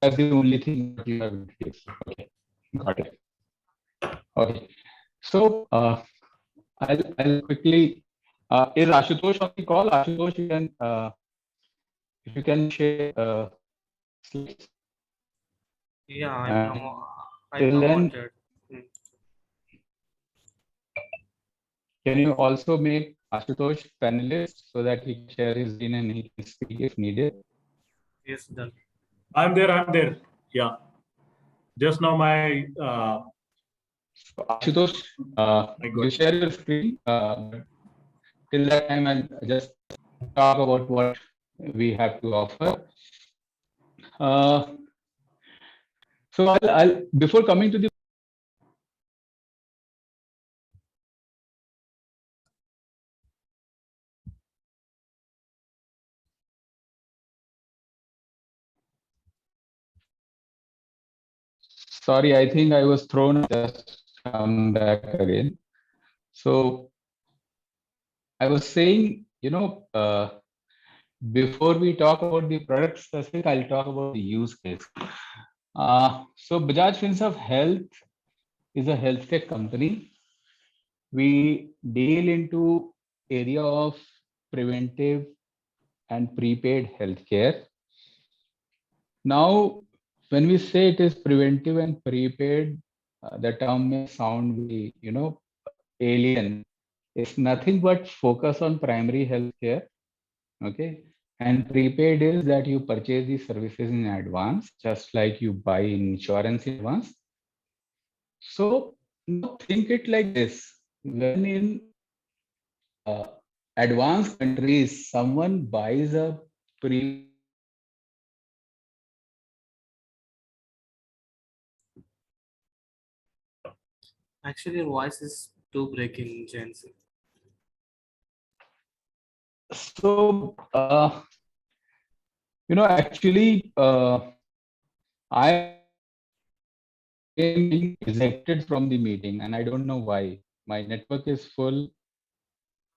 That's the only thing that you have introduced. Okay, got it. Okay, so I'll quickly. Is Ashutosh on the call? Ashutosh, you can if you can share slides. Yeah, I Till then, promoted. can you also make Ashutosh panelist so that he can share his screen and he can speak if needed? Yes, done. I'm there. Yeah. Just now my So Ashutosh, you share your screen. Till that time, I'll just talk about what we have to offer. So I'll before coming to the sorry, I think I was thrown. Just come back again. So I was saying, before we talk about the product specific, I'll talk about the use case. So Bajaj FinServ Health is a health tech company. We deal into area of preventive and prepaid healthcare. Now, when we say it is preventive and prepaid, the term may sound very, alien. It's nothing but focus on primary healthcare. Okay. And prepaid is that you purchase the services in advance, just like you buy insurance in advance. So now think it like this. When in advanced countries, someone buys a pre Actually, your voice is too breaking, Jensen. So, actually, I am being ejected from the meeting and I don't know why. My network is full.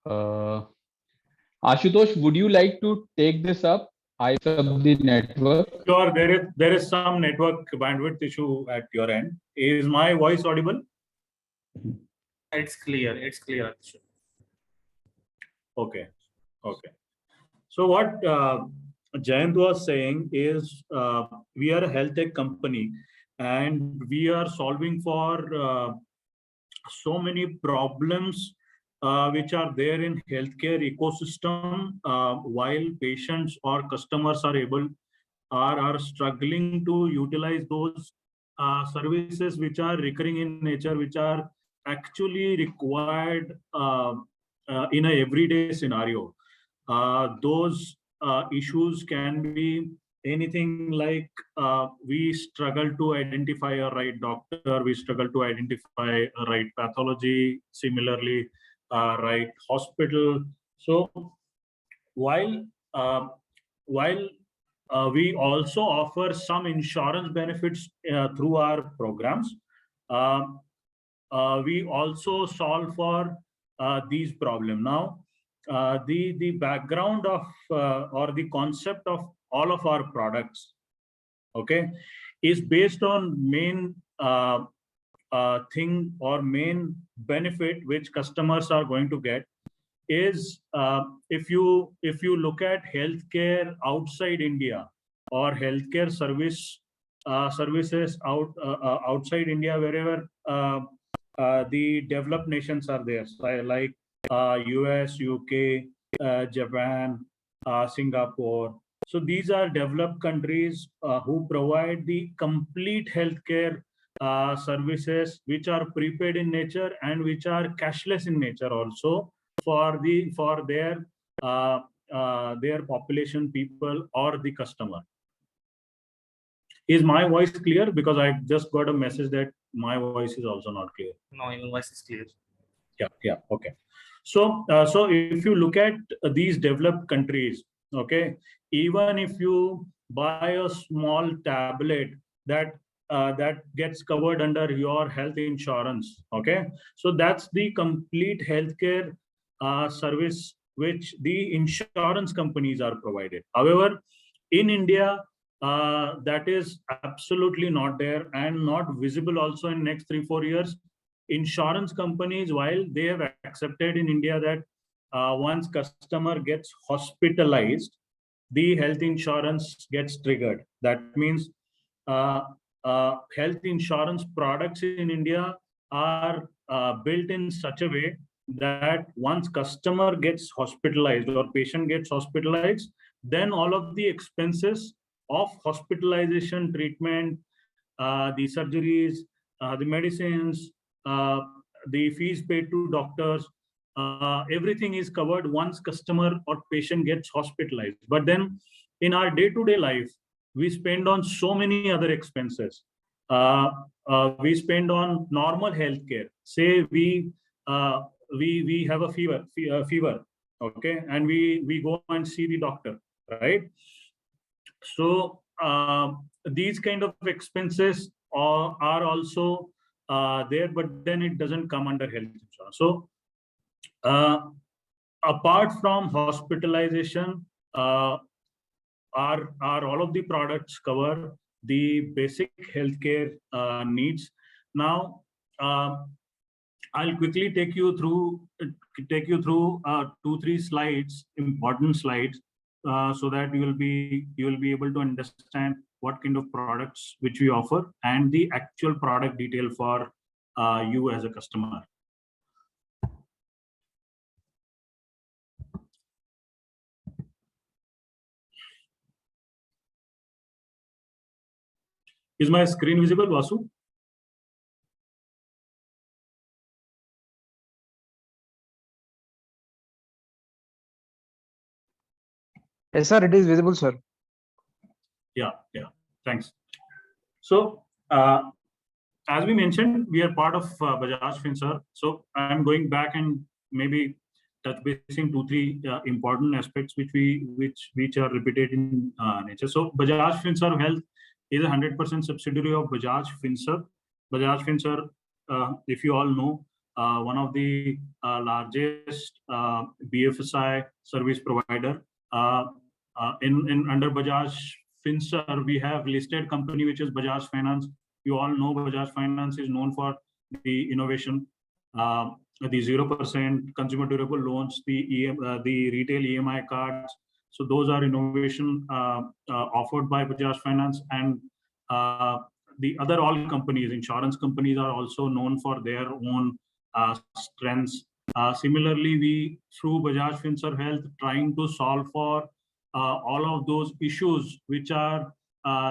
Ashutosh, would you like to take this up? I sub the network. Sure, there is some network bandwidth issue at your end. Is my voice audible? It's clear. It's clear. Okay. So what Jayant was saying is we are a health tech company and we are solving for so many problems which are there in healthcare ecosystem while patients or customers are struggling to utilize those services which are recurring in nature, which are actually required in a everyday scenario. Those issues can be anything like we struggle to identify a right doctor, we struggle to identify a right pathology, similarly, right hospital. So while we also offer some insurance benefits through our programs, we also solve for these problems. Now, the background of or the concept of all of our products, okay, is based on main thing or main benefit which customers are going to get is if you look at healthcare outside India or healthcare services outside India, wherever the developed nations are there, so like US, UK, Japan, Singapore. So these are developed countries who provide the complete healthcare services, which are prepaid in nature and which are cashless in nature also for their population people or the customer. Is my voice clear? Because I just got a message that my voice is also not clear. No, your voice is clear. Yeah. Okay. So if you look at these developed countries, okay, even if you buy a small tablet that gets covered under your health insurance, okay, so that's the complete healthcare service which the insurance companies are provided. However, in India, that is absolutely not there and not visible also in next 3-4 years. Insurance companies, while they have accepted in India that once customer gets hospitalized, the health insurance gets triggered. That means health insurance products in India are built in such a way that once customer gets hospitalized or patient gets hospitalized, then all of the expenses of hospitalization, treatment, the surgeries, the medicines, uh, the fees paid to doctors, everything is covered once customer or patient gets hospitalized. But then in our day-to-day life, we spend on so many other expenses. We spend on normal healthcare. Say we have a fever, okay, and we go and see the doctor, right? So these kind of expenses are also there, but then it doesn't come under health insurance. So uh, apart from hospitalization, are all of the products cover the basic healthcare needs. Now, I'll quickly take you through 2-3 slides, important slides, so that you will be able to understand what kind of products which we offer and the actual product detail for you as a customer. Is my screen visible, Vasu? Yes, sir, it is visible, sir. Yeah, thanks. So as we mentioned, we are part of Bajaj FinServ. So I'm going back and maybe touch basing 2-3 important aspects which are repeated in nature. So Bajaj FinServ Health is a 100% subsidiary of Bajaj FinServ. Bajaj FinServ, if you all know, one of the largest BFSI service provider. In under Bajaj FinServ, we have listed company which is Bajaj Finance. You all know Bajaj Finance is known for the innovation, the 0% consumer durable loans, the retail EMI cards. So those are innovation offered by Bajaj Finance, and the other all companies, insurance companies, are also known for their own strengths. Similarly, we through Bajaj FinServ Health trying to solve for all of those issues which are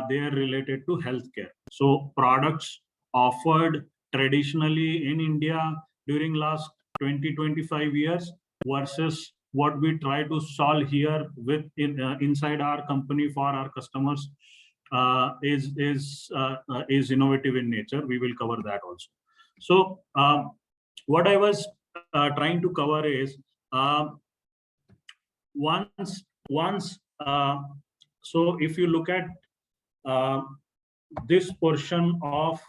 there related to healthcare. So products offered traditionally in India during last 20-25 years versus what we try to solve here inside our company for our customers is innovative in nature. We will cover that also. So what I was trying to cover is once so if you look at this portion of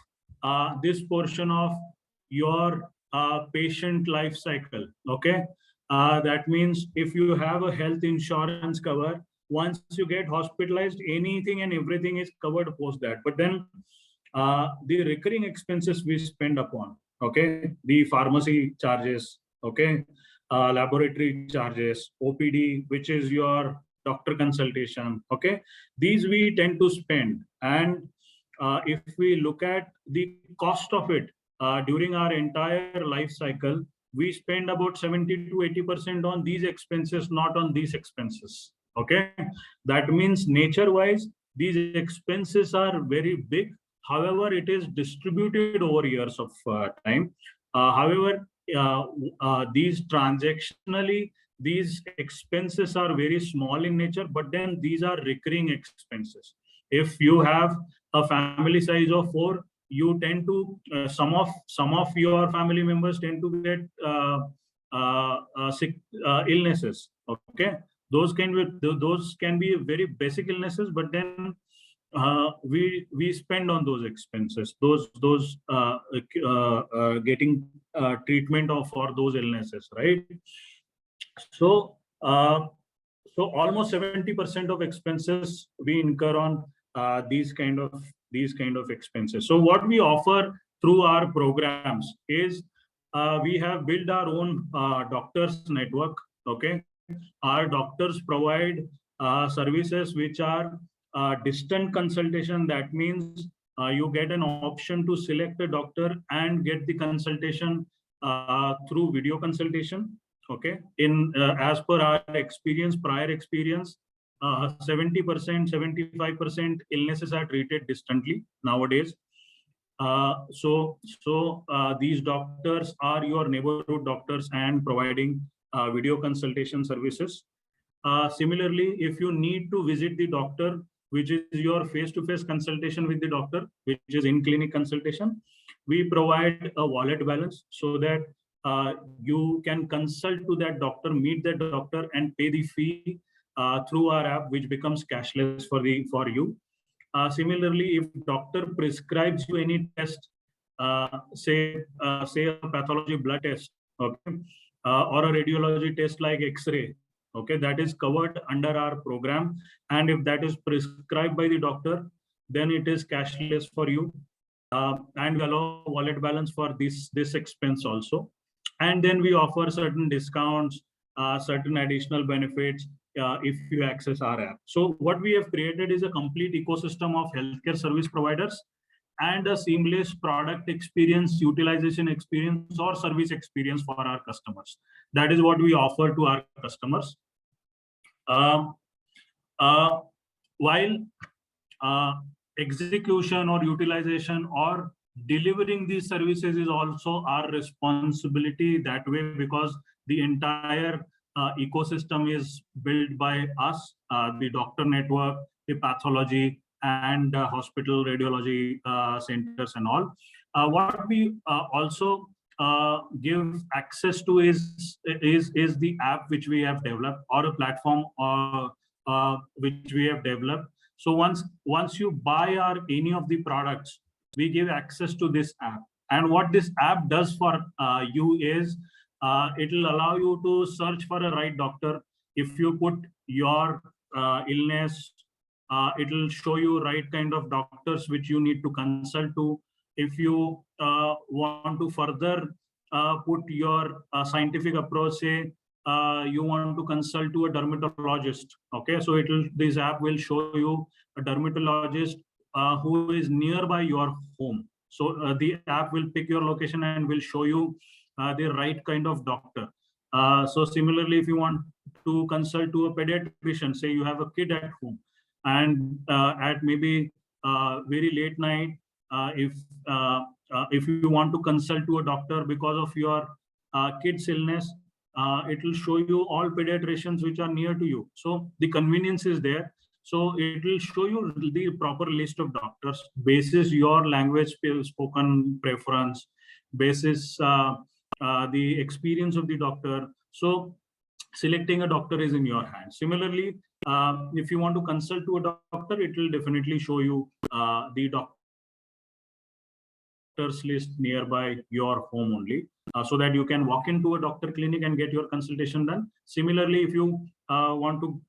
your patient life cycle, okay, that means if you have a health insurance cover, once you get hospitalized, anything and everything is covered post that. But then the recurring expenses we spend upon, okay, the pharmacy charges, okay, laboratory charges, OPD, which is your doctor consultation, okay, these we tend to spend. And if we look at the cost of it during our entire life cycle, we spend about 70 to 80% on these expenses, not on these expenses, okay. That means nature wise these expenses are very big. However, it is distributed over years of time. However, these transactionally, these expenses are very small in nature, but then these are recurring expenses. If you have a family size of 4, you tend to some of your family members tend to get sick illnesses. Okay, those can be very basic illnesses, but then we spend on those expenses, those getting treatment for those illnesses, right? So so almost 70% of expenses we incur on these kind of expenses. So what we offer through our programs is we have built our own doctors network. Okay, our doctors provide services which are distant consultation. That means you get an option to select a doctor and get the consultation through video consultation. Okay, in as per our experience, prior experience, 70%, 75% illnesses are treated distantly nowadays. So these doctors are your neighborhood doctors and providing video consultation services. Similarly, if you need to visit the doctor, which is your face-to-face consultation with the doctor, which is in-clinic consultation, we provide a wallet balance so that you can consult to that doctor, meet that doctor, and pay the fee through our app, which becomes cashless for you. Similarly, if doctor prescribes you any test, say a pathology blood test, okay, or a radiology test like X-ray, okay, that is covered under our program, and if that is prescribed by the doctor, then it is cashless for you, and we allow wallet balance for this expense also. And then we offer certain discounts, certain additional benefits if you access our app. So what we have created is a complete ecosystem of healthcare service providers and a seamless product experience, utilization experience, or service experience for our customers. That is what we offer to our customers. While execution or utilization or delivering these services is also our responsibility that way, because the entire ecosystem is built by us, the doctor network, the pathology, and hospital radiology centers and all. What we also give access to is the app which we have developed, or a platform which we have developed. So once you buy any of the products, we give access to this app. And what this app does for you is it will allow you to search for a right doctor. If you put your illness, it will show you right kind of doctors which you need to consult to. If you want to further put your scientific approach, say you want to consult to a dermatologist, okay, so this app will show you a dermatologist who is nearby your home. So the app will pick your location and will show you the right kind of doctor. So similarly, if you want to consult to a pediatrician, say you have a kid at home, and at maybe very late night, if you want to consult to a doctor because of your kid's illness, it will show you all pediatricians which are near to you. So the convenience is there. So it will show you the proper list of doctors basis your language spoken preference, basis the experience of the doctor. So selecting a doctor is in your hands. Similarly, if you want to consult to a doctor, it will definitely show you the doctor's list nearby your home only, so that you can walk into a doctor clinic and get your consultation done. Similarly, if you want to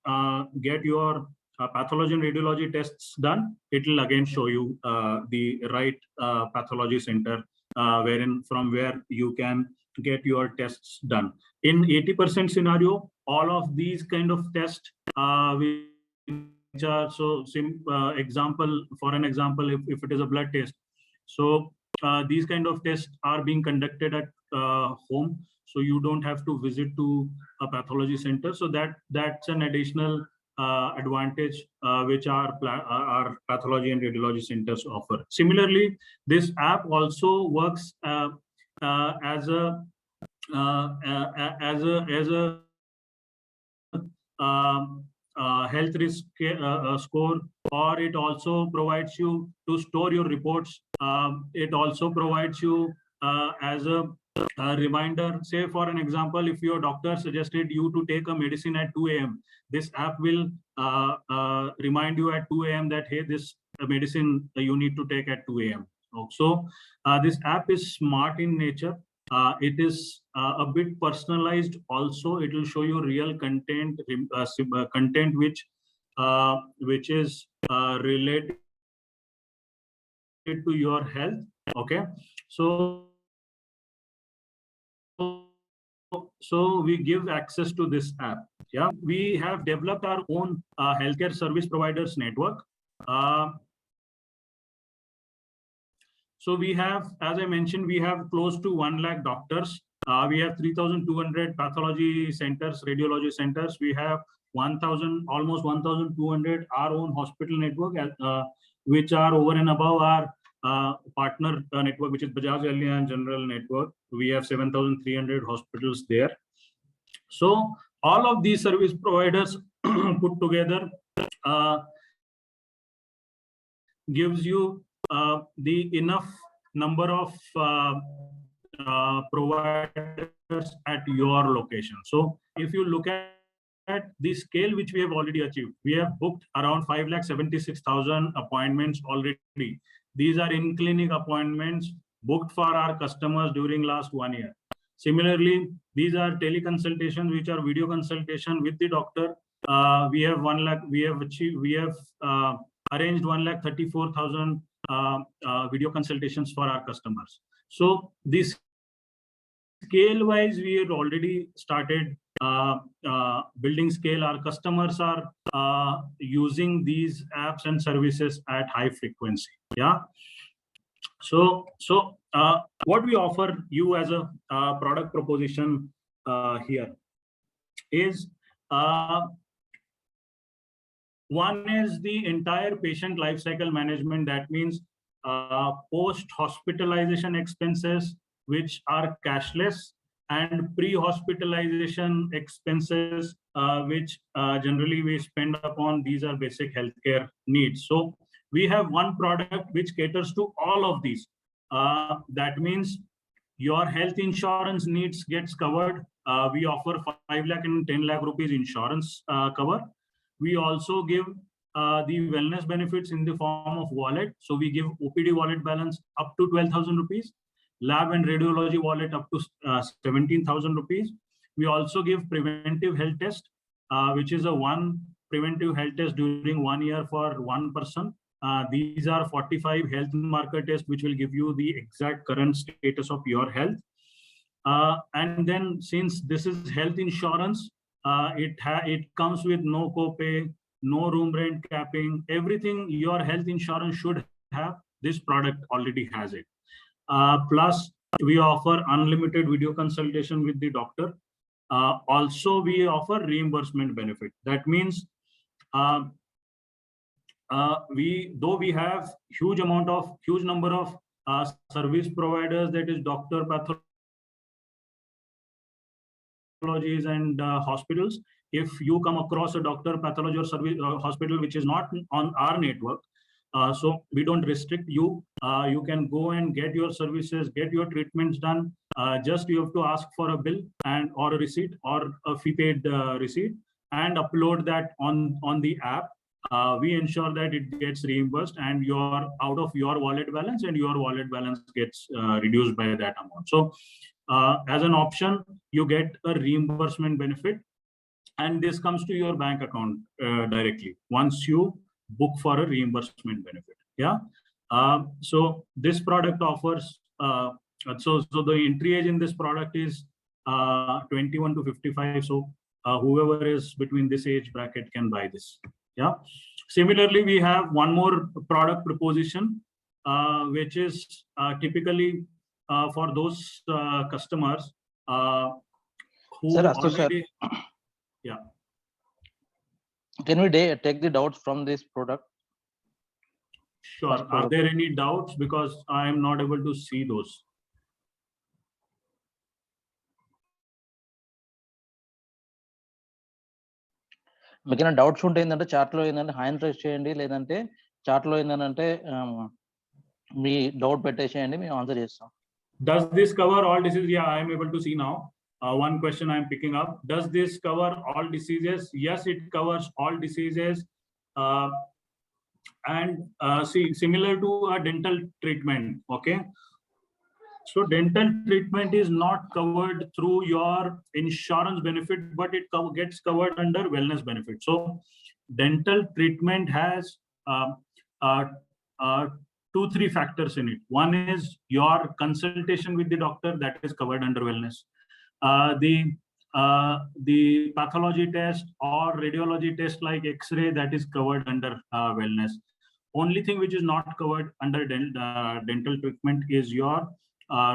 get your pathology and radiology tests done, it will again show you the right pathology center from where you can get your tests done. In 80% scenario, all of these kind of tests which are example, for an example, if it is a blood test, so these kind of tests are being conducted at home, so you don't have to visit to a pathology center. So that's an additional advantage which our pathology and radiology centers offer. Similarly, this app also works as a health risk score, or it also provides you to store your reports. It also provides you as a reminder. Say for an example, if your doctor suggested you to take a medicine at 2 a.m., this app will remind you at 2 a.m. that, hey, this medicine you need to take at 2 a.m. So this app is smart in nature. It is a bit personalized also. It will show you real content, content which which is related to your health. Okay, so we give access to this app. Yeah, we have developed our own healthcare service providers network. So we have, as I mentioned, we have close to 1 lakh doctors. We have 3,200 pathology centers, radiology centers. We have almost 1,200 our own hospital network, which are over and above our partner network, which is BAJAJ and General Network. We have 7,300 hospitals there. So all of these service providers put together gives you the enough number of providers at your location. So if you look at the scale which we have already achieved, we have booked around 5,76,000 appointments already. These are in-clinic appointments booked for our customers during last 1 year. Similarly, these are teleconsultations, which are video consultation with the doctor. We have arranged 1,34,000 video consultations for our customers. So this scale wise, we had already started building scale. Our customers are using these apps and services at high frequency. Yeah. So what we offer you as a product proposition here is one is the entire patient lifecycle management. That means post-hospitalization expenses, which are cashless, and pre-hospitalization expenses, which generally we spend upon. These are basic healthcare needs. So we have one product which caters to all of these. That means your health insurance needs gets covered. We offer 5 lakh and 10 lakh rupees insurance cover. We also give the wellness benefits in the form of wallet. So we give OPD wallet balance up to 12,000 rupees, lab and radiology wallet up to 17,000 rupees. We also give preventive health test, which is a one preventive health test during 1 year for one person. These are 45 health marker tests, which will give you the exact current status of your health. And then, since this is health insurance, it comes with no copay, no room rent capping. Everything your health insurance should have, this product already has it. Plus, we offer unlimited video consultation with the doctor. Also, we offer reimbursement benefit. That means though we have huge number of service providers, that is doctor, pathologies and hospitals. If you come across a doctor, pathology or service hospital which is not on our network, so we don't restrict you. You can go and get your services, get your treatments done. Just you have to ask for a bill and or a receipt or a fee paid receipt and upload that on the app. We ensure that it gets reimbursed and you're out of your wallet balance, and your wallet balance gets reduced by that amount. So as an option, you get a reimbursement benefit, and this comes to your bank account directly once you book for a reimbursement benefit. Yeah. So this product offers, so the entry age in this product is 21 to 55. So whoever is between this age bracket can buy this. Yeah. Similarly, we have one more product proposition, which is typically for those customers who Sir, already. Yeah. Can we take the doubts from this product? Sure. Are there any doubts? Because I am not able to see those. మీకు ఏమైనా doubts ఉంటే ఏంటంటే చాట్లో ఏంటంటే hand raise చేయండి, లేదంటే చాట్లో ఏంటంటే మీ డౌట్ పెట్టేసేయండి, మేము ఆన్సర్ చేస్తాం. Does this cover all diseases? Yeah, I am able to see now. One question I am picking up. Does this cover all diseases? Yes, it covers all diseases. And see, similar to a dental treatment. Okay. So dental treatment is not covered through your insurance benefit, but it gets covered under wellness benefit. So dental treatment has 2-3 factors in it. One is your consultation with the doctor, that is covered under wellness. The pathology test or radiology test like X-ray, that is covered under wellness. Only thing which is not covered under dental treatment is your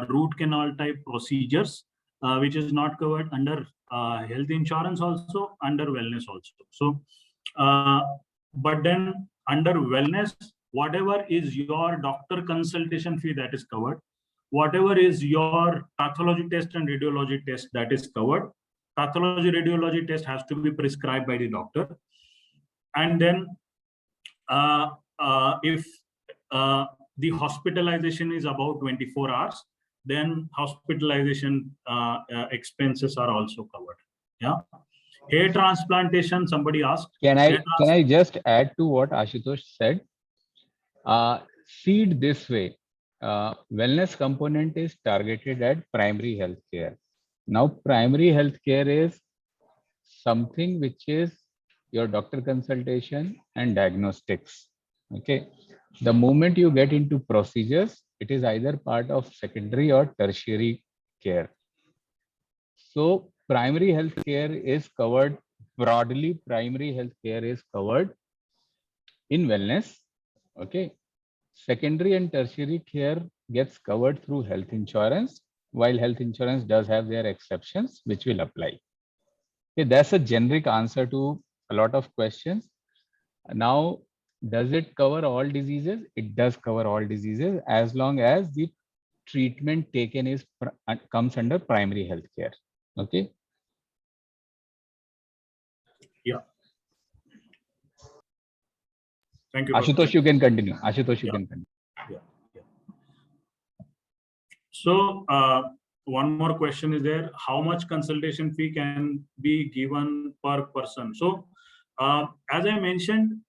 root canal type procedures, which is not covered under health insurance, also under wellness also. So, but then under wellness, whatever is your doctor consultation fee, that is covered. Whatever is your pathology test and radiology test, that is covered. Pathology radiology test has to be prescribed by the doctor. And then if the hospitalization is about 24 hours, then hospitalization expenses are also covered. Yeah. Hair transplantation, somebody asked. Can I just add to what Ashutosh said? See it this way. Wellness component is targeted at primary healthcare. Now, primary healthcare is something which is your doctor consultation and diagnostics. Okay. The moment you get into procedures, it is either part of secondary or tertiary care. So primary healthcare is covered broadly. Primary healthcare is covered in wellness. Okay. Secondary and tertiary care gets covered through health insurance, while health insurance does have their exceptions, which will apply. Okay, that's a generic answer to a lot of questions. Now, does it cover all diseases? It does cover all diseases as long as the treatment taken is comes under primary health care. Okay. Yeah. Thank you. Ashutosh, you can continue. Ashutosh, you can continue. Yeah. So one more question is there: how much consultation fee can be given per person? So as I mentioned,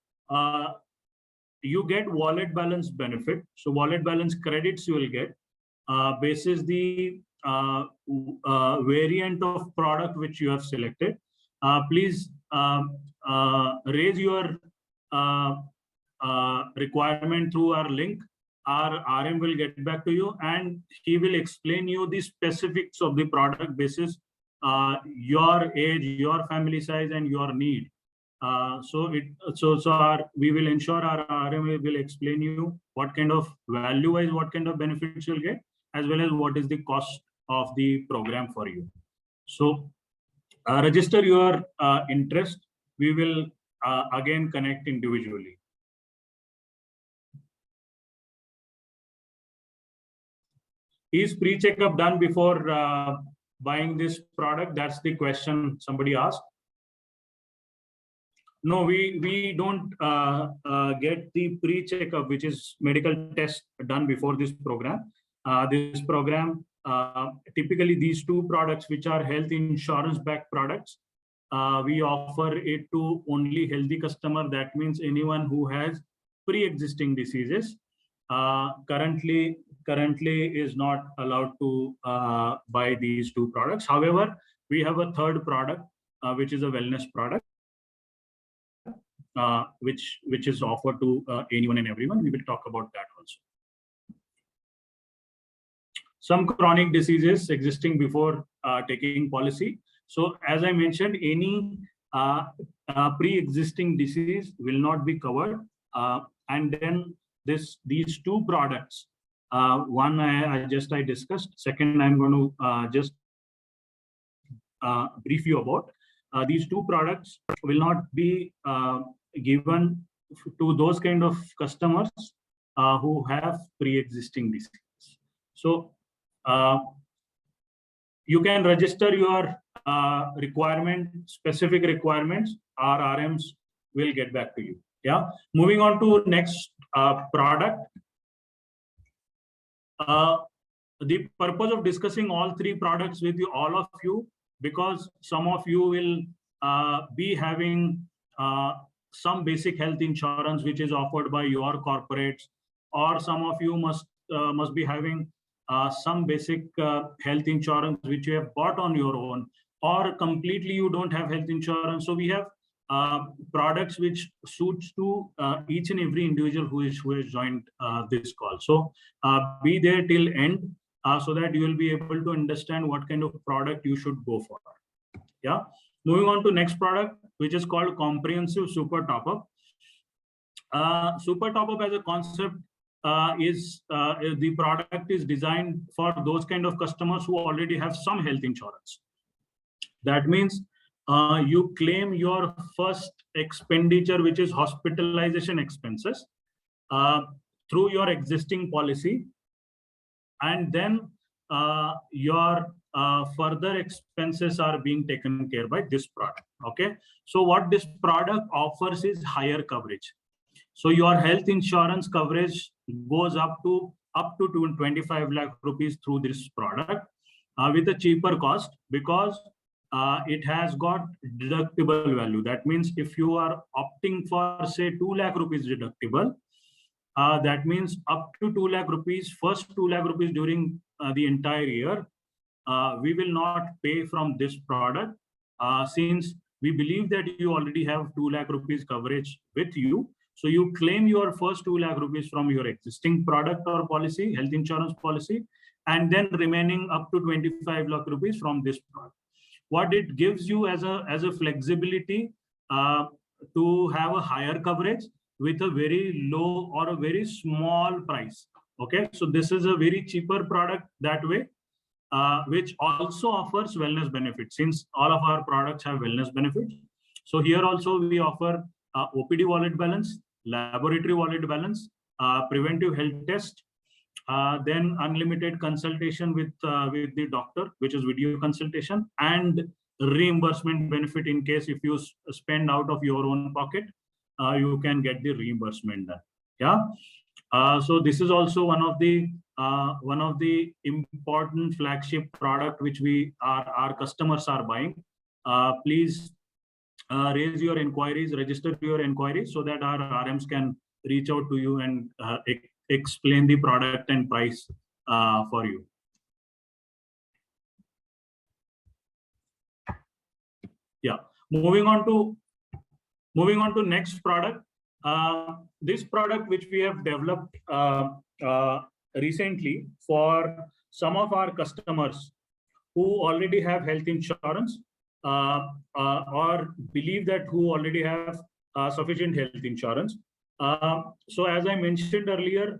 you get wallet balance benefit. So wallet balance credits you will get basis the variant of product which you have selected. Please raise your requirement through our link. Our RM will get back to you and he will explain you the specifics of the product basis, your age, your family size, and your need. We will ensure our RM will explain you what kind of value-wise, what kind of benefits you'll get, as well as what is the cost of the program for you. So register your interest. We will again connect individually. Is pre-checkup done before buying this product? That's the question somebody asked. No, we don't get the pre-checkup, which is medical test done before this program. This program, typically these two products, which are health insurance-backed products, we offer it to only healthy customer. That means anyone who has pre-existing diseases. Currently is not allowed to buy these two products. However, we have a third product, which is a wellness product, which is offered to anyone and everyone. We will talk about that also. Some chronic diseases existing before taking policy. So as I mentioned, any pre-existing disease will not be covered. And then these two products, one I discussed. Second, I'm going to just brief you about. These two products will not be given to those kind of customers who have pre-existing disease. So you can register your specific requirements. Our RMs will get back to you. Yeah. Moving on to next product. The purpose of discussing all three products with you, all of you, because some of you will be having some basic health insurance which is offered by your corporates, or some of you must be having some basic health insurance which you have bought on your own, or completely you don't have health insurance. So we have products which suits to each and every individual who has joined this call. So be there till end so that you will be able to understand what kind of product you should go for. Yeah. Moving on to next product, which is called comprehensive super top-up. Super top-up as a concept is the product is designed for those kind of customers who already have some health insurance. That means you claim your first expenditure, which is hospitalization expenses, through your existing policy, and then your further expenses are being taken care by this product. Okay, so what this product offers is higher coverage. So your health insurance coverage goes up to 25 lakh rupees through this product with a cheaper cost, because it has got deductible value. That means if you are opting for, say, 2 lakh rupees deductible, that means up to 2 lakh rupees, first 2 lakh rupees during the entire year, we will not pay from this product, since we believe that you already have 2 lakh rupees coverage with you. So you claim your first 2 lakh rupees from your existing product or policy, health insurance policy, and then remaining up to 25 lakh rupees from this product. What it gives you as a flexibility to have a higher coverage with a very low or a very small price. Okay, so this is a very cheaper product that way, which also offers wellness benefits, since all of our products have wellness benefits. So here also we offer OPD wallet balance, laboratory wallet balance, preventive health test, then unlimited consultation with the doctor, which is video consultation, and reimbursement benefit in case if you spend out of your own pocket, you can get the reimbursement done. Yeah. So this is also one of the important flagship product which our customers are buying. Please raise your inquiries, register your inquiries, so that our RMs can reach out to you and explain the product and price for you. Yeah. Moving on to next product. This product which we have developed recently for some of our customers who already have health insurance, or believe that who already have sufficient health insurance. So as I mentioned earlier,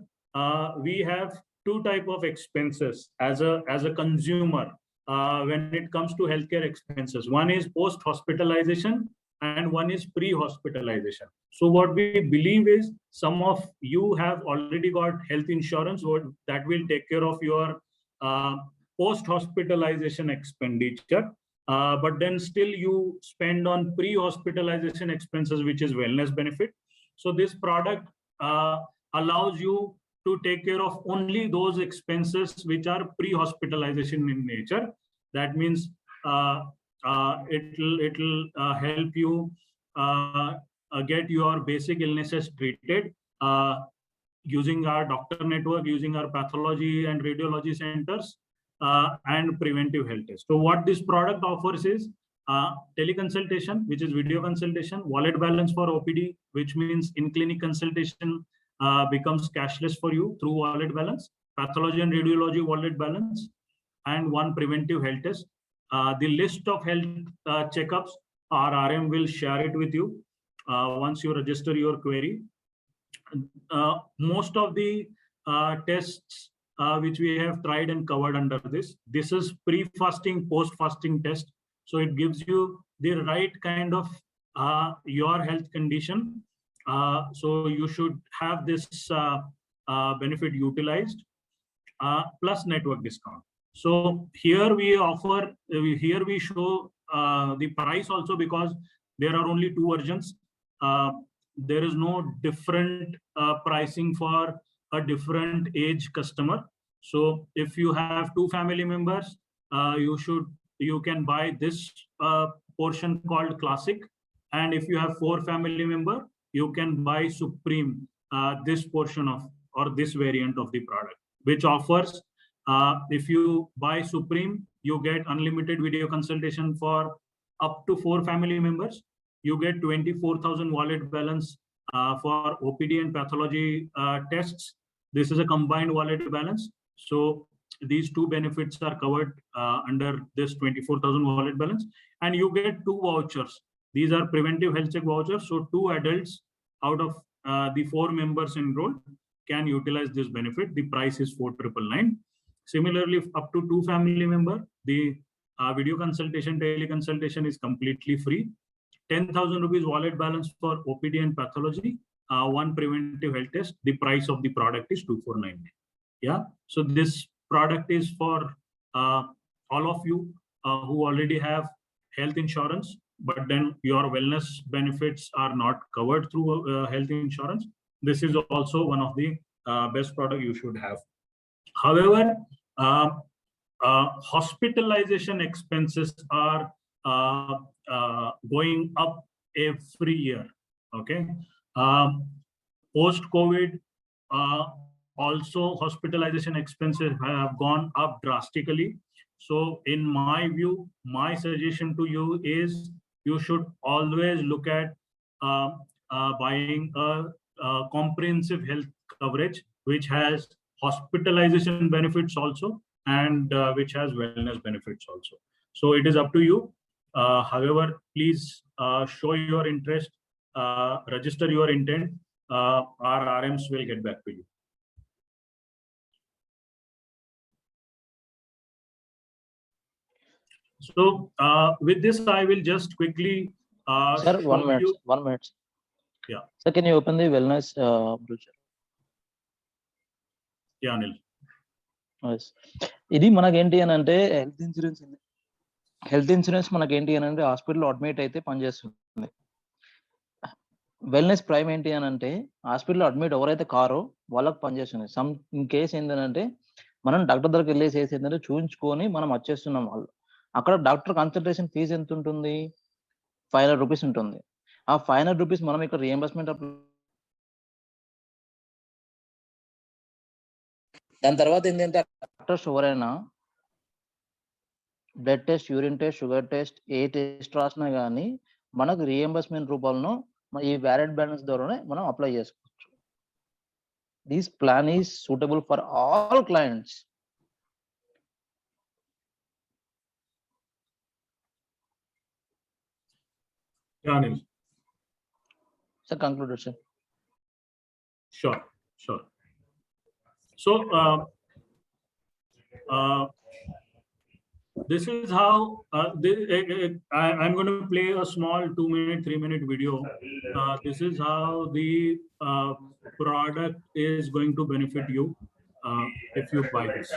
we have two types of expenses as a consumer when it comes to healthcare expenses. One is post-hospitalization and one is pre-hospitalization. So what we believe is some of you have already got health insurance that will take care of your post-hospitalization expenditure. But then still you spend on pre-hospitalization expenses, which is wellness benefit. So this product allows you to take care of only those expenses which are pre-hospitalization in nature. That means it'll help you get your basic illnesses treated using our doctor network, using our pathology and radiology centers, and preventive health tests. So what this product offers is teleconsultation, which is video consultation, wallet balance for OPD, which means in-clinic consultation becomes cashless for you through wallet balance, pathology and radiology wallet balance, and one preventive health test. The list of health checkups, our RM will share it with you once you register your query. Most of the tests which we have tried and covered under this is pre-fasting, post-fasting test. So it gives you the right kind of your health condition. So you should have this benefit utilized, plus network discount. So here we offer, here we show the price also, because there are only two versions. There is no different pricing for a different age customer. So if you have 2 family members, you can buy this portion called Classic, and if you have 4 family members, you can buy Supreme, this portion of, or this variant of the product, which offers, if you buy Supreme, you get unlimited video consultation for up to 4 family members. you get 24,000 wallet balance for OPD and pathology tests. This is a combined wallet balance. So these two benefits are covered under this 24,000 wallet balance, and you get 2 vouchers. These are preventive health check vouchers. So 2 adults out of the 4 members enrolled can utilize this benefit. The price is 4,999. Similarly, up to 2 family member, the video consultation, teleconsultation is completely free. 10,000 rupees wallet balance for OPD and pathology, 1 preventive health test. The price of the product is 2,499. Yeah. So this product is for all of you who already have health insurance, but then your wellness benefits are not covered through health insurance. This is also one of the best product you should have. However, hospitalization expenses are going up every year. Okay. Post-COVID, also hospitalization expenses have gone up drastically. So in my view, my suggestion to you is you should always look at buying a comprehensive health coverage, which has hospitalization benefits also, and which has wellness benefits also. So it is up to you. However, please show your interest, register your intent. Our RMs will get back to you. So with this, I will just quickly. Sir, 1 minute. 1 minute. Yeah. Sir, can you open the wellness brochure? Yeah, Anil. Yes. ఇది మనకేంటి అని అంటే health insurance మనకేంటి అని అంటే hospital admit అయితే పనిచేస్తుంది. Wellness prime ఏంటి అని అంటే హాస్పిటల్ అడ్మిట్ ఎవరైతే కారో వాళ్ళకి పనిచేస్తుంది. సమ్ ఇన్ కేస్ ఏంటంటే మనం డాక్టర్ దగ్గరికి వెళ్ళేసి ఏంటంటే చూపించుకొని మనం వచ్చేస్తున్నాం. వాళ్ళు అక్కడ డాక్టర్ కన్సల్టేషన్ ఫీజు ఎంత ఉంటుంది? 500 రూపీస్ ఉంటుంది. ఆ 500 రూపీస్ మనం ఇక్కడ రియంబర్స్మెంట్ దాని తర్వాత ఏంటంటే డాక్టర్స్ ఎవరైనా blood test, urine test, sugar test ఏ టెస్ట్ రాసినా కానీ మనకు రియంబర్స్మెంట్ రూపంలో ఈ వ్యాలిడ్ బ్యాలెన్స్ ద్వారానే మనం అప్లై చేసుకోవచ్చు. This plan is suitable for all clients. Yeah, Anil. Sir, concluded, sir. Sure, sure. So this is how I'm going to play a small 2-minute, 3-minute video. This is how the product is going to benefit you if you buy this.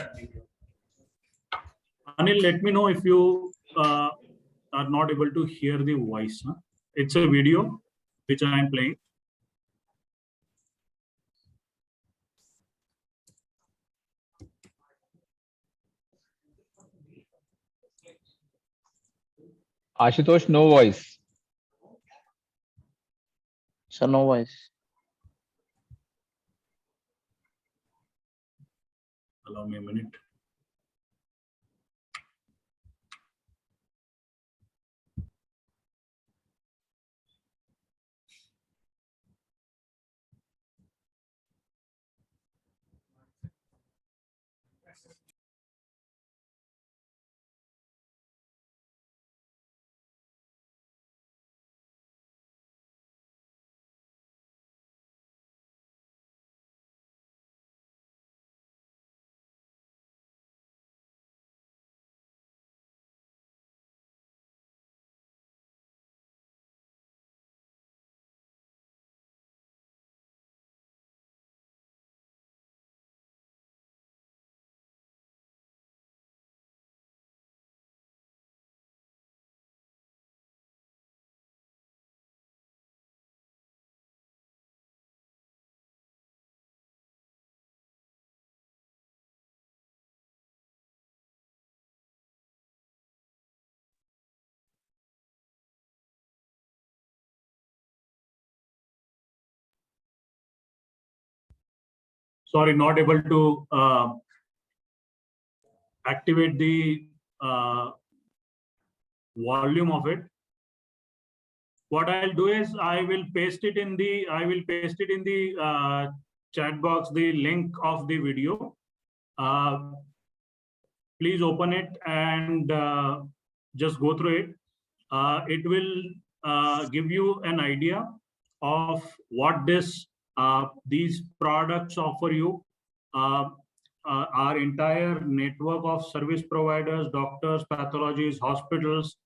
Anil, let me know if you are not able to hear the voice. Huh? It's a video which I am playing. Ashutosh, no voice. Sir, no voice. Allow me a minute. Sorry, not able to activate the volume of it. what I'll do is I will paste it in the chat box, the link of the video. Please open it and just go through it. It will give you an idea of what these products offer you. Our entire network of service providers, doctors, pathologists, hospitals,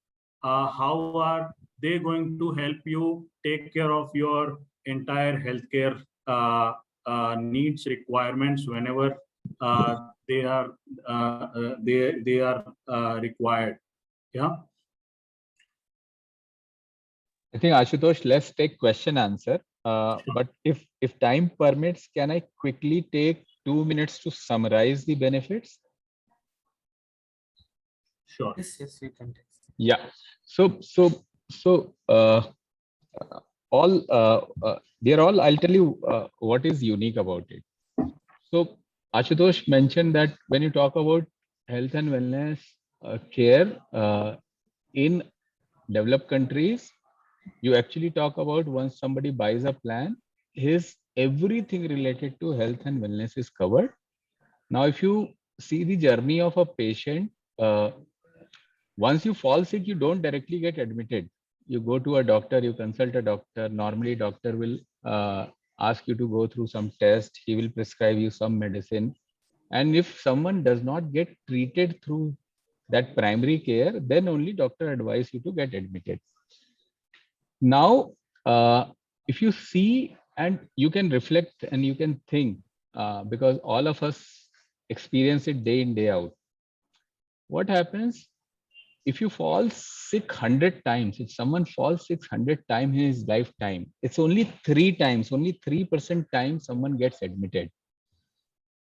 how are they going to help you take care of your entire healthcare needs, requirements whenever they are required. Yeah. I think Ashutosh, let's take question answer. But if time permits, can I quickly take 2 minutes to summarize the benefits? Sure. Yes, you can take. Yeah. So they're all. I'll tell you what is unique about it. So Ashutosh mentioned that when you talk about health and wellness care in developed countries, you actually talk about once somebody buys a plan, his everything related to health and wellness is covered. Now, if you see the journey of a patient, once you fall sick, you don't directly get admitted. You go to a doctor, you consult a doctor. Normally, doctor will ask you to go through some test. He will prescribe you some medicine. And if someone does not get treated through that primary care, then only doctor advise you to get admitted. Now, if you see and you can reflect and you can think, because all of us experience it day in, day out. What happens if you fall sick 100 times? If someone falls sick 100 times in his lifetime, it's only 3 times, only 3% time someone gets admitted.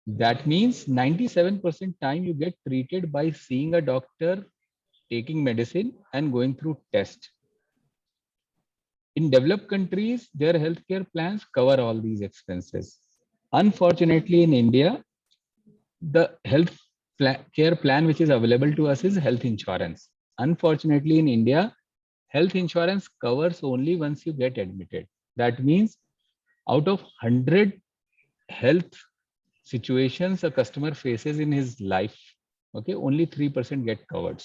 That means 97% time you get treated by seeing a doctor, taking medicine and going through tests. In developed countries, their healthcare plans cover all these expenses. Unfortunately, in India, the care plan which is available to us is health insurance. Unfortunately, in India, health insurance covers only once you get admitted. That means out of 100 health situations a customer faces in his life, okay, only 3% get covered.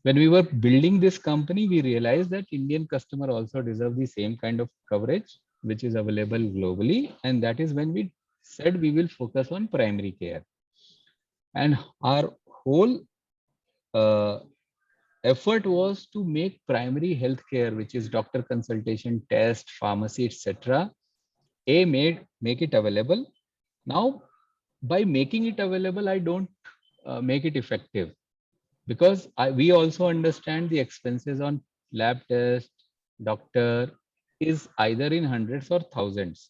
When we were building this company, we realized that Indian customer also deserve the same kind of coverage which is available globally. And that is when we said we will focus on primary care. And our whole effort was to make primary health care, which is doctor consultation, test, pharmacy, etc., make it available. Now, by making it available, I don't make it effective, because we also understand the expenses on lab test, doctor is either in hundreds or thousands.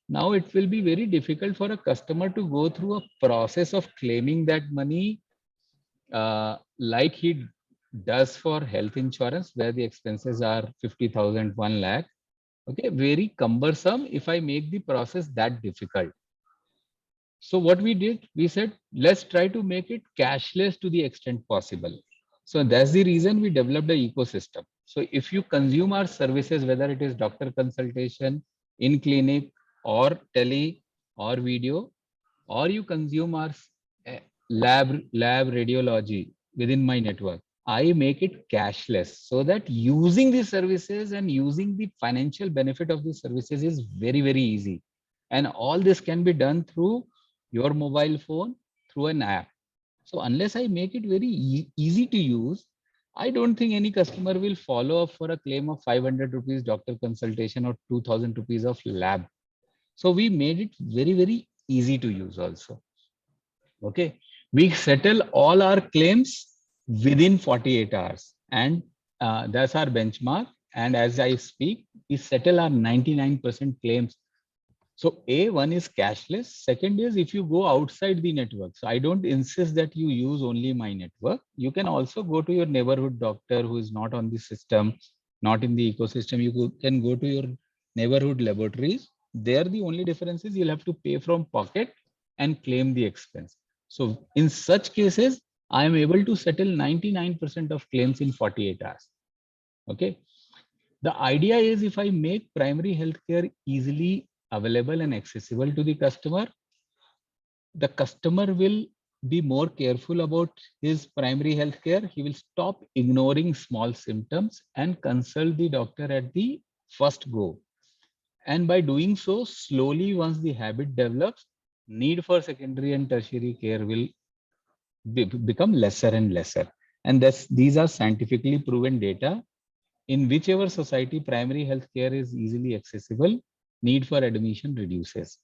Now it will be very difficult for a customer to go through a process of claiming that money like he does for health insurance, where the expenses are 50,000, 1 lakh. Okay, very cumbersome if I make the process that difficult. So what we did, we said, let's try to make it cashless to the extent possible. So that's the reason we developed the ecosystem. So if you consume our services, whether it is doctor consultation in clinic or tele or video, or you consume our lab radiology within my network, I make it cashless, so that using these services and using the financial benefit of these services is very, very easy. And all this can be done through your mobile phone, through an app. So unless I make it very easy to use, I don't think any customer will follow up for a claim of 500 rupees doctor consultation or 2000 rupees of lab. So we made it very, very easy to use also. Okay, we settle all our claims within 48 hours, and that's our benchmark. And as I speak, we settle our 99% claims. So one is cashless. Second is, if you go outside the network, so I don't insist that you use only my network. You can also go to your neighborhood doctor who is not on the system, not in the ecosystem. You can go to your neighborhood laboratories. There, the only difference is you'll have to pay from pocket and claim the expense. So in such cases, I am able to settle 99% of claims in 48 hours. Okay. The idea is if I make primary healthcare easily available and accessible to the customer will be more careful about his primary healthcare. He will stop ignoring small symptoms and consult the doctor at the first go. And by doing so, slowly, once the habit develops, need for secondary and tertiary care will become lesser and lesser. And these are scientifically proven data. In whichever society primary health care is easily accessible, need for admission reduces.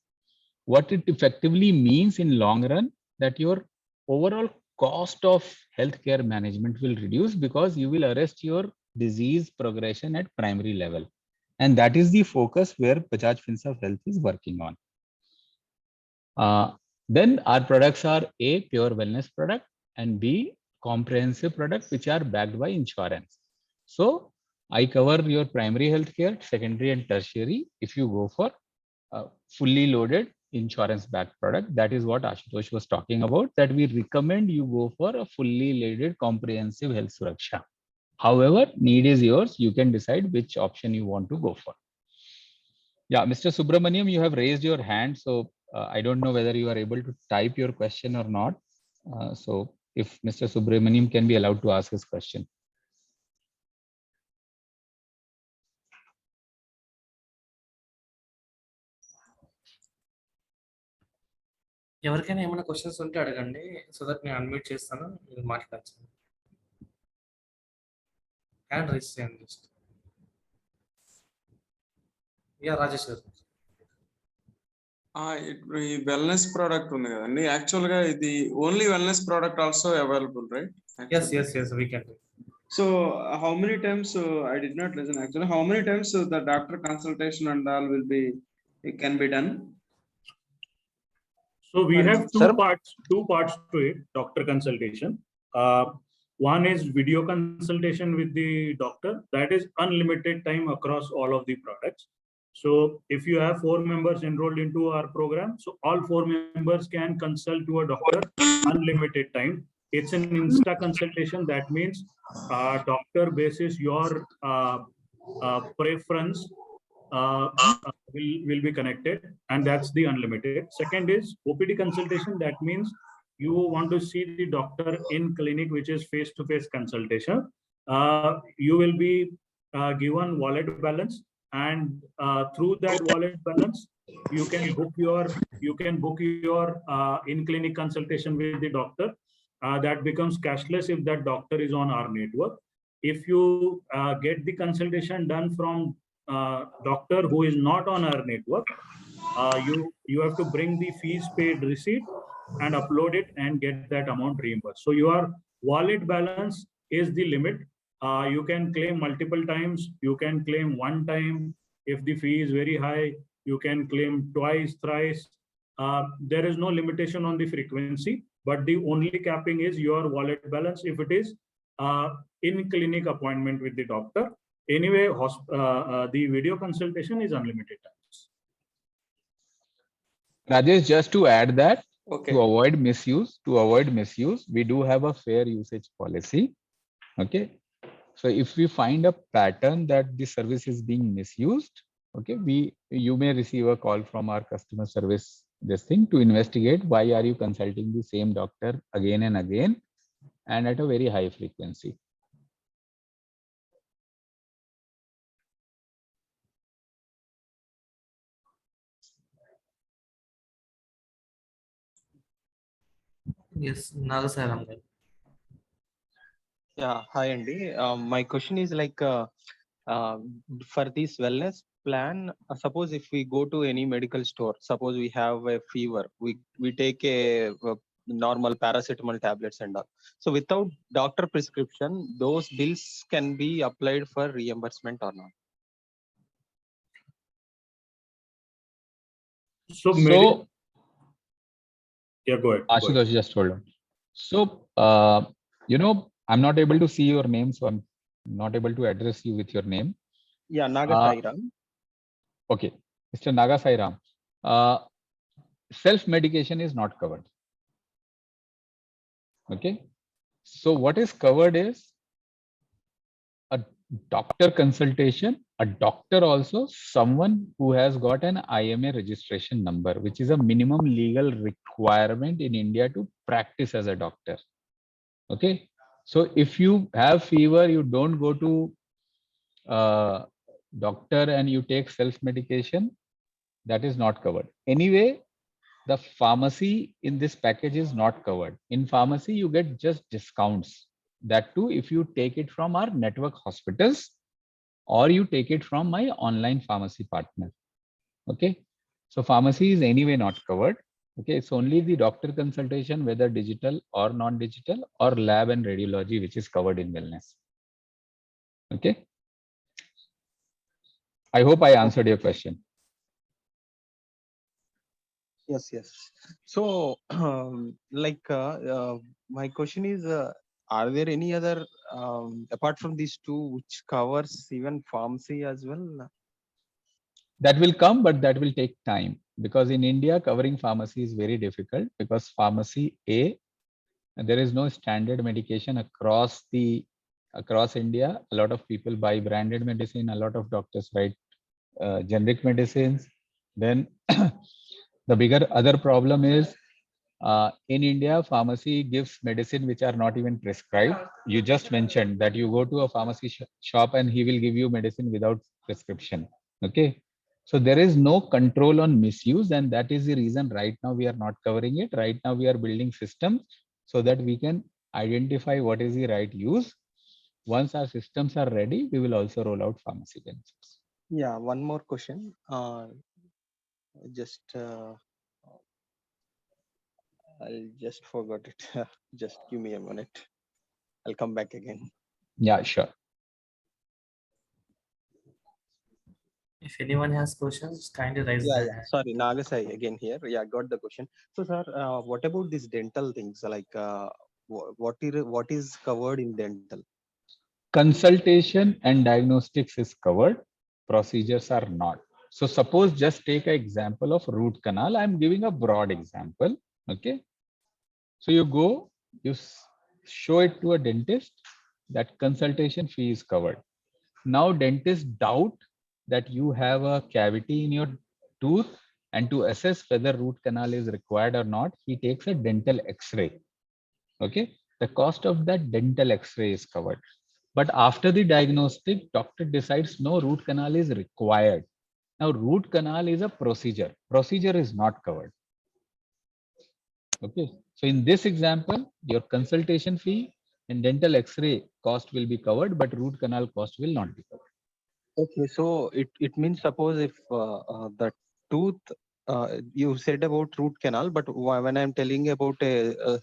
What it effectively means in long run, that your overall cost of healthcare management will reduce because you will arrest your disease progression at primary level. And that is the focus where Bajaj FinServ Health is working on. Then our products are A, pure wellness product, and B, comprehensive products which are backed by insurance. So I cover your primary healthcare, secondary and tertiary if you go for a fully loaded insurance backed product. That is what Ashutosh was talking about, that we recommend you go for a fully loaded comprehensive health suraksha. However, need is yours. You can decide which option you want to go for. Yeah, Mr. Subramaniam, you have raised your hand. So I don't know whether you are able to type your question or not. So if Mr. Subramaniam can be allowed to ask his question. ఎవరికైనా ఏమైనా questions ఉంటే అడగండి so that నేను unmute చేస్తాను మీరు మాట్లాడచ్చు hand raise చేయండి just yeah Rajesh గారు ఈ వెల్నెస్ ప్రోడక్ట్ ఉంది కదండి యాక్చువల్ గా ఇది only wellness product also available right yes we can do. So how many times I did not listen actually, how many times the doctor consultation and all will be, it can be done? So we have two parts to it, doctor consultation. One is video consultation with the doctor. That is unlimited time across all of the products. So if you have 4 members enrolled into our program, so all 4 members can consult to a doctor unlimited time. It's an insta consultation. That means doctor basis your preference will be connected, and that's the unlimited. Second is OPD consultation. That means you want to see the doctor in clinic, which is face-to-face consultation. You will be given wallet balance, and through that wallet balance, you can book your in-clinic consultation with the doctor. That becomes cashless if that doctor is on our network. If you get the consultation done from doctor who is not on our network, you have to bring the fees paid receipt and upload it and get that amount reimbursed. So your wallet balance is the limit. You can claim multiple times. You can claim one time. If the fee is very high, you can claim twice, thrice. There is no limitation on the frequency, but the only capping is your wallet balance if it is in clinic appointment with the doctor. Anyway, the video consultation is unlimited times. Rajesh, just to add that, Okay. to avoid misuse, we do have a fair usage policy. Okay. So if we find a pattern that the service is being misused, okay, you may receive a call from our customer service to investigate why are you consulting the same doctor again and again and at a very high frequency. Yes, Nagasairam garu. Yeah, hi Andy. My question is like for this wellness plan, suppose if we go to any medical store, suppose we have a fever, we take a normal paracetamol tablets and all. So without doctor prescription, those bills can be applied for reimbursement or not? So yeah, go ahead. Ashutosh, just hold on. So, I'm not able to see your name, so I'm not able to address you with your name. Yeah, Nagasairam. Okay, Mr. Nagasairam. Self-medication is not covered. Okay, so what is covered is doctor consultation, a doctor also someone who has got an IMA registration number, which is a minimum legal requirement in India to practice as a doctor. Okay. So if you have fever, you don't go to doctor and you take self-medication, that is not covered. Anyway, the pharmacy in this package is not covered. In pharmacy, you get just discounts. That too, if you take it from our network hospitals or you take it from my online pharmacy partner. Okay. So pharmacy is anyway not covered. Okay. It's only the doctor consultation, whether digital or non-digital, or lab and radiology, which is covered in wellness. Okay. I hope I answered your question. Yes, yes. So, my question is, are there any other, apart from these two, which covers even pharmacy as well? That will come, but that will take time, because in India, covering pharmacy is very difficult, because pharmacy there is no standard medication across India. A lot of people buy branded medicine. A lot of doctors write generic medicines. Then the bigger other problem is in India, pharmacy gives medicine which are not even prescribed. You just mentioned that you go to a pharmacy shop and he will give you medicine without prescription. Okay. So there is no control on misuse, and that is the reason right now we are not covering it. Right now we are building systems so that we can identify what is the right use. Once our systems are ready, we will also roll out pharmacy benefits. Yeah, one more question. Just I'll just forgot it. Just give me a minute. I'll come back again. Yeah, sure. If anyone has questions, kindly raise Yeah, their yeah. hand. Sorry, Nagasai again here. Yeah, got the question. So, sir, what about these dental things? Like, what is covered in dental? Consultation and diagnostics is covered. Procedures are not. So suppose just take an example of root canal. I'm giving a broad example. Okay. So you go, you show it to a dentist, that consultation fee is covered. Now dentists doubt that you have a cavity in your tooth, and to assess whether root canal is required or not, he takes a dental x-ray. Okay. The cost of that dental x-ray is covered. But after the diagnostic, doctor decides no, root canal is required. Now, root canal is a procedure. Procedure is not covered. Okay. So in this example, your consultation fee and dental x-ray cost will be covered, but root canal cost will not be covered. Okay, so it means, suppose if the tooth, you said about root canal, but when I'm telling about a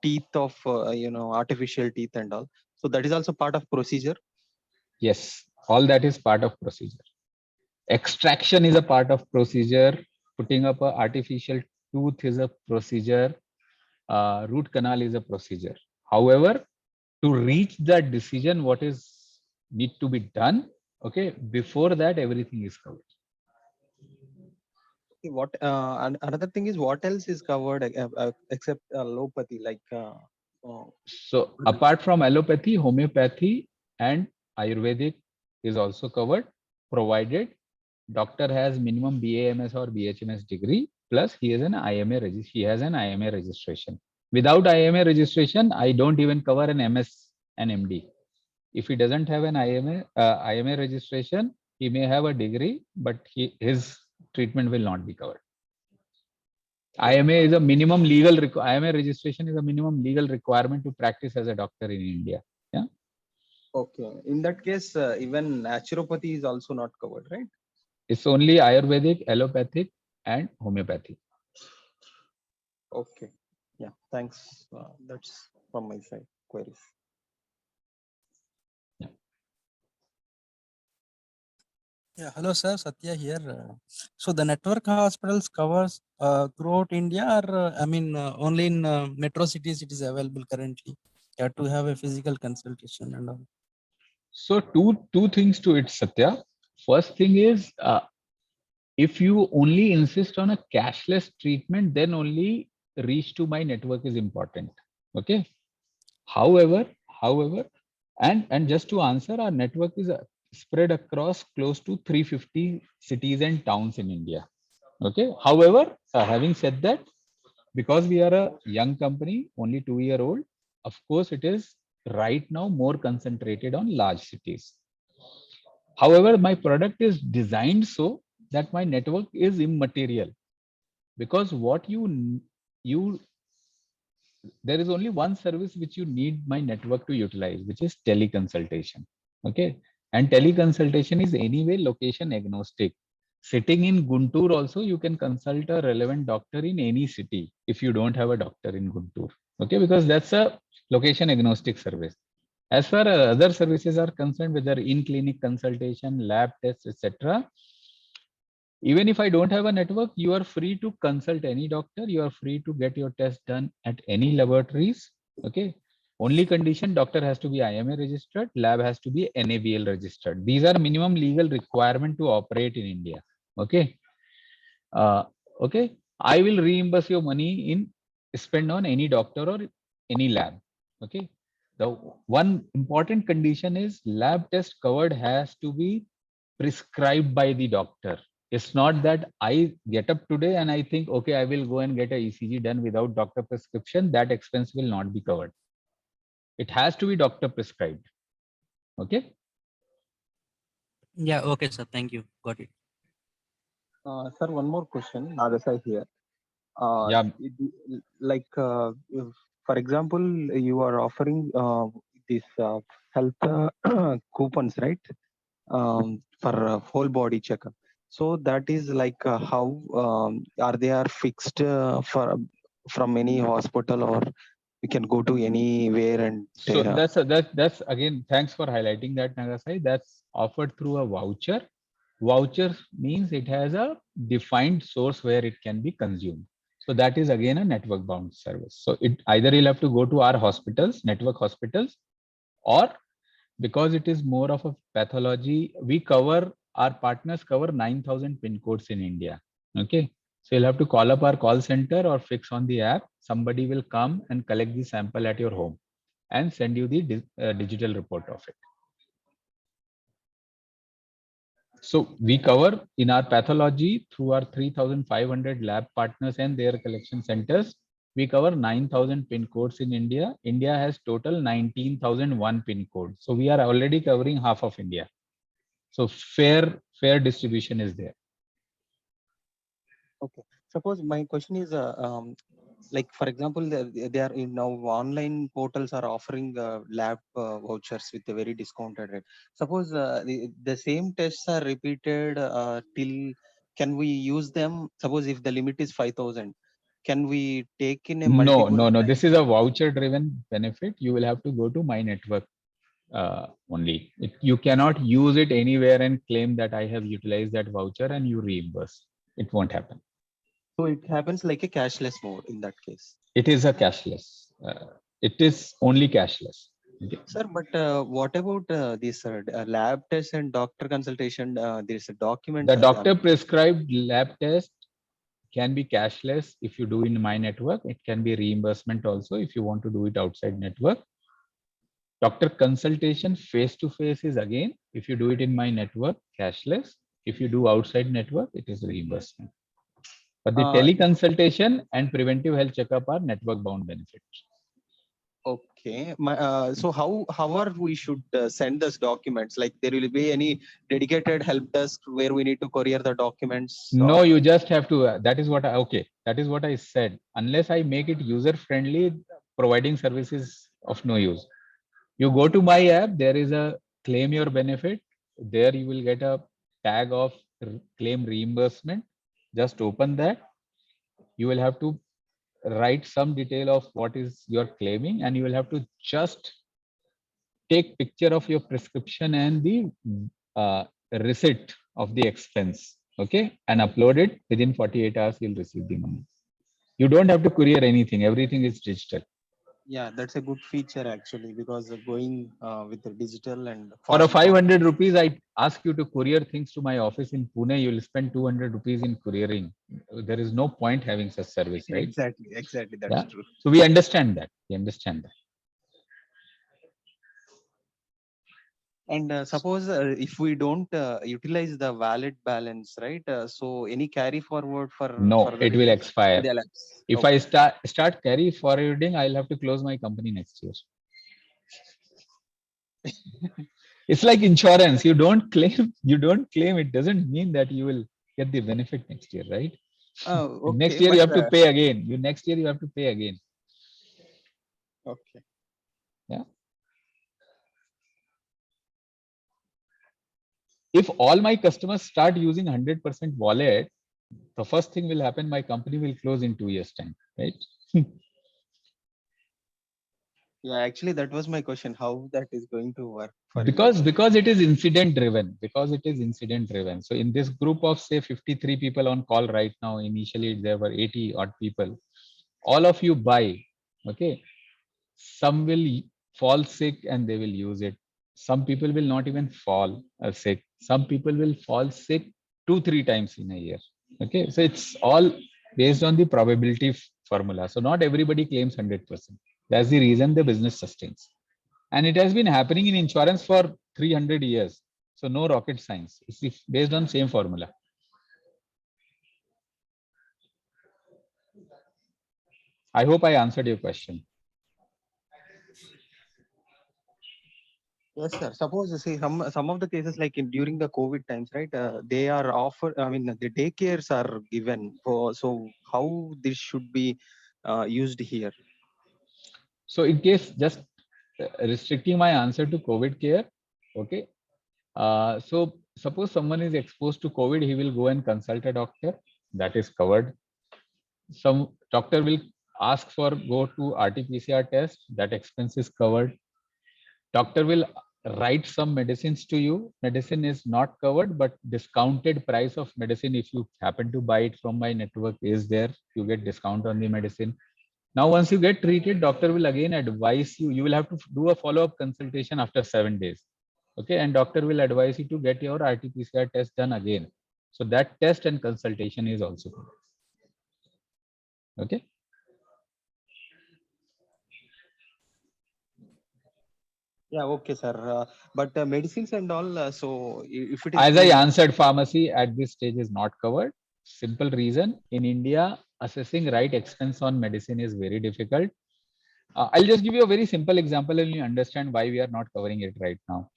teeth of artificial teeth and all, so that is also part of procedure. Yes, all that is part of procedure. Extraction is a part of procedure. Putting up an artificial tooth is a procedure. Root canal is a procedure. However, to reach that decision, what is need to be done? Okay, before that, everything is covered. Okay, what and another thing is, what else is covered except allopathy? Like, So apart from allopathy, homeopathy and Ayurvedic is also covered, provided doctor has minimum BAMS or BHMS degree, plus he has an IMA registration. Without IMA registration, I don't even cover an MS and MD. If he doesn't have an IMA registration, he may have a degree, but his treatment will not be covered. IMA is a minimum legal IMA registration is a minimum legal requirement to practice as a doctor in India. Yeah. okay, in that case, even naturopathy is also not covered, right? It's only Ayurvedic, allopathic, and homeopathy. Okay. Yeah. Thanks. That's from my side. Queries. Yeah, hello sir, Satya here. So the network hospitals covers throughout India, or only in metro cities it is available currently? You have to have a physical consultation and all. So two things to it, Satya. First thing is, if you only insist on a cashless treatment, then only reach to my network is important. Okay. However, And just to answer, our network is spread across close to 350 cities and towns in India. Okay. However, having said that, because we are a young company, only 2-year-old, of course, it is right now more concentrated on large cities. However, my product is designed so that my network is immaterial, because what you there is only one service which you need my network to utilize, which is teleconsultation. Okay. And teleconsultation is anyway location agnostic. Sitting in Guntur also, you can consult a relevant doctor in any city if you don't have a doctor in Guntur. Okay. Because that's a location agnostic service. As far as other services are concerned, whether in-clinic consultation, lab tests, etc., even if I don't have a network, you are free to consult any doctor. You are free to get your test done at any laboratories. Okay. Only condition, doctor has to be IMA registered, lab has to be NABL registered. These are minimum legal requirement to operate in India. Okay. Okay. I will reimburse your money in spend on any doctor or any lab. Okay. The one important condition is lab test covered has to be prescribed by the doctor. It's not that I get up today and I think, okay, I will go and get a ECG done without doctor prescription. That expense will not be covered. It has to be doctor prescribed. Okay. Yeah, okay, sir. Thank you. Got it. Sir, one more question. Nagasai here. Yeah. If, for example, you are offering this health coupons, right? For a whole body checkup. So that is like how are they are fixed from any hospital, or we can go to anywhere and So that's again, thanks for highlighting that, Nagasai. That's offered through a voucher. Voucher means it has a defined source where it can be consumed. So that is again a network bound service. So it either you'll have to go to our hospitals, network hospitals, or because it is more of a pathology, our partners cover 9,000 pin codes in India. Okay. So you'll have to call up our call center or fix on the app. Somebody will come and collect the sample at your home and send you the digital report of it. So we cover in our pathology through our 3,500 lab partners and their collection centers. We cover 9,000 pin codes in India. India has total 19,001 pin codes. So we are already covering half of India. So fair distribution is there. okay. Suppose my question is, like for example, they are in now online portals are offering lab vouchers with a very discounted rate. Suppose the same tests are repeated till, can we use them? Suppose if the limit is 5,000, can we take in a multiple? No. This is a voucher driven benefit. You will have to go to my network only. You cannot use it anywhere and claim that I have utilized that voucher and you reimburse. It won't happen. So it happens like a cashless mode in that case. It is a cashless. It is only cashless. Okay. Sir, but what about this lab test and doctor consultation? There's a document. The doctor prescribed lab test can be cashless if you do in my network. It can be reimbursement also if you want to do it outside network. Doctor consultation face to face is again, if you do it in my network, cashless. If you do outside network, it is reimbursement. But the teleconsultation and preventive health checkup are network bound benefits. Okay. So how are we should send those documents? Like there will be any dedicated help desk where we need to courier the documents? No, you just have to. That is what I said. Unless I make it user friendly, providing services of no use. You go to my app, there is a claim your benefit. There you will get a tag of claim reimbursement. Just open that. You will have to write some detail of what is you're claiming, and you will have to just take picture of your prescription and the receipt of the expense. Okay, and upload it. Within 48 hours, you'll receive the money. You don't have to courier anything. Everything is digital. Yeah, that's a good feature actually, because going with the digital and For a 500 rupees, I ask you to courier things to my office in Pune. You will spend 200 rupees in couriering. There is no point having such service, right? Exactly. That's true. So we understand that. And suppose if we don't utilize the valid balance, right? So any carry forward for No, further it will years? expire. They'll lapse. If I start carry forwarding, I'll have to close my company next year. It's like insurance. You don't claim, it doesn't mean that you will get the benefit next year, right? Okay, Next year but you have to pay again. Next year you have to pay again. okay. Yeah. If all my customers start using 100% wallet, the first thing will happen, my company will close in 2 years' time, right? Yeah, actually, that was my question. How that is going to work for you? Because it is incident driven. So in this group of say 53 people on call right now, initially there were 80 odd people. All of you buy, okay? Some will fall sick and they will use it. Some people will not even fall sick. Some people will fall sick 2-3 times in a year. Okay, so it's all based on the probability formula. So not everybody claims 100%. That's the reason the business sustains. And it has been happening in insurance for 300 years. So no rocket science. It's based on same formula. I hope I answered your question. Yes, sir. Suppose say some of the cases like during the COVID times, right? They are offered. I mean, the daycares are given. So how this should be used here? So in case just restricting my answer to COVID care, okay. So suppose someone is exposed to COVID, he will go and consult a doctor. That is covered. Some doctor will ask for go to RT-PCR test. That expense is covered. Doctor will write some medicines to you. Medicine is not covered, but discounted price of medicine, if you happen to buy it from my network, is there. You get discount on the medicine. Now, once you get treated, doctor will again advise you. You will have to do a follow-up consultation after 7 days. Okay, and doctor will advise you to get your RT-PCR test done again. So that test and consultation is also covered. Okay. Yeah, okay, sir. But medicines and all, so if it is as I answered, pharmacy at this stage is not covered. Simple reason, in India, assessing right expense on medicine is very difficult. I'll just give you a very simple example and you understand why we are not covering it right now.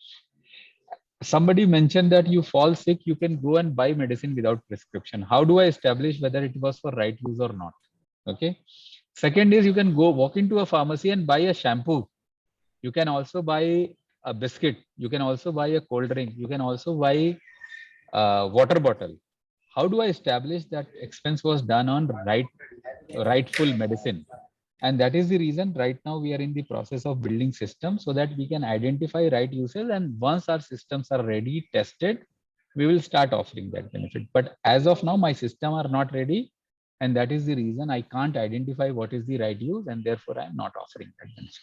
Somebody mentioned that you fall sick, you can go and buy medicine without prescription. How do I establish whether it was for right use or not? Okay. Second is you can go walk into a pharmacy and buy a shampoo. You can also buy a biscuit. You can also buy a cold drink. You can also buy a water bottle. How do I establish that expense was done on rightful medicine? And that is the reason right now we are in the process of building systems so that we can identify right usage. And once our systems are ready, tested, we will start offering that benefit. But as of now, my system are not ready. And that is the reason I can't identify what is the right use. And therefore, I'm not offering that benefit.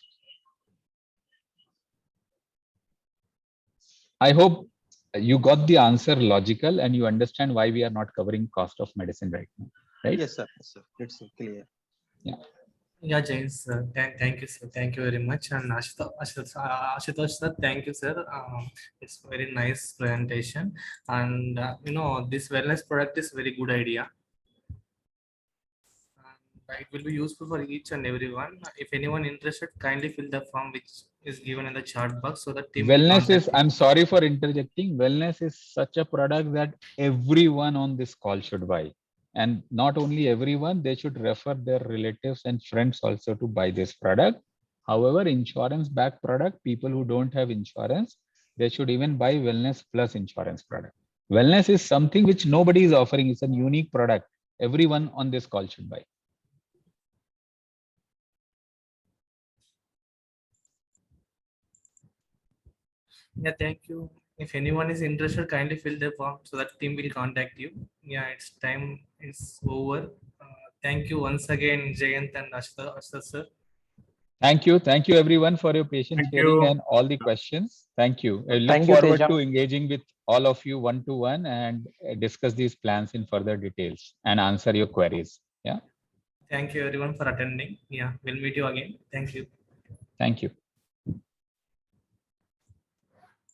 I hope you got the answer logical and you understand why we are not covering cost of medicine right now, right? Yes, sir. Yes, sir. It's clear. Yeah. Yeah, James, thank you, sir. Thank you very much. And Ashutosh, sir, thank you, sir. It's very nice presentation. And, this wellness product is very good idea. And it will be useful for each and everyone. If anyone interested, kindly fill the form which is given in the chat box so that team will Wellness contact is, you. I'm sorry for interjecting, wellness is such a product that everyone on this call should buy. And not only everyone, they should refer their relatives and friends also to buy this product. However, insurance backed product, people who don't have insurance, they should even buy wellness plus insurance product. Wellness is something which nobody is offering. It's a unique product. Everyone on this call should buy. Yeah, thank you. If anyone is interested, kindly fill the form so that team will contact you. Yeah, it's time is over. Thank you once again, Jayant and Ashta sir. Thank you. Thank you everyone for your patient Thank hearing you. and all the questions. Thank you. I look Thank you, forward Teja. to engaging with all of you one-to-one and discuss these plans in further details and answer your queries. Yeah. Thank you everyone for attending. Yeah, we'll meet you again. Thank you. Thank you.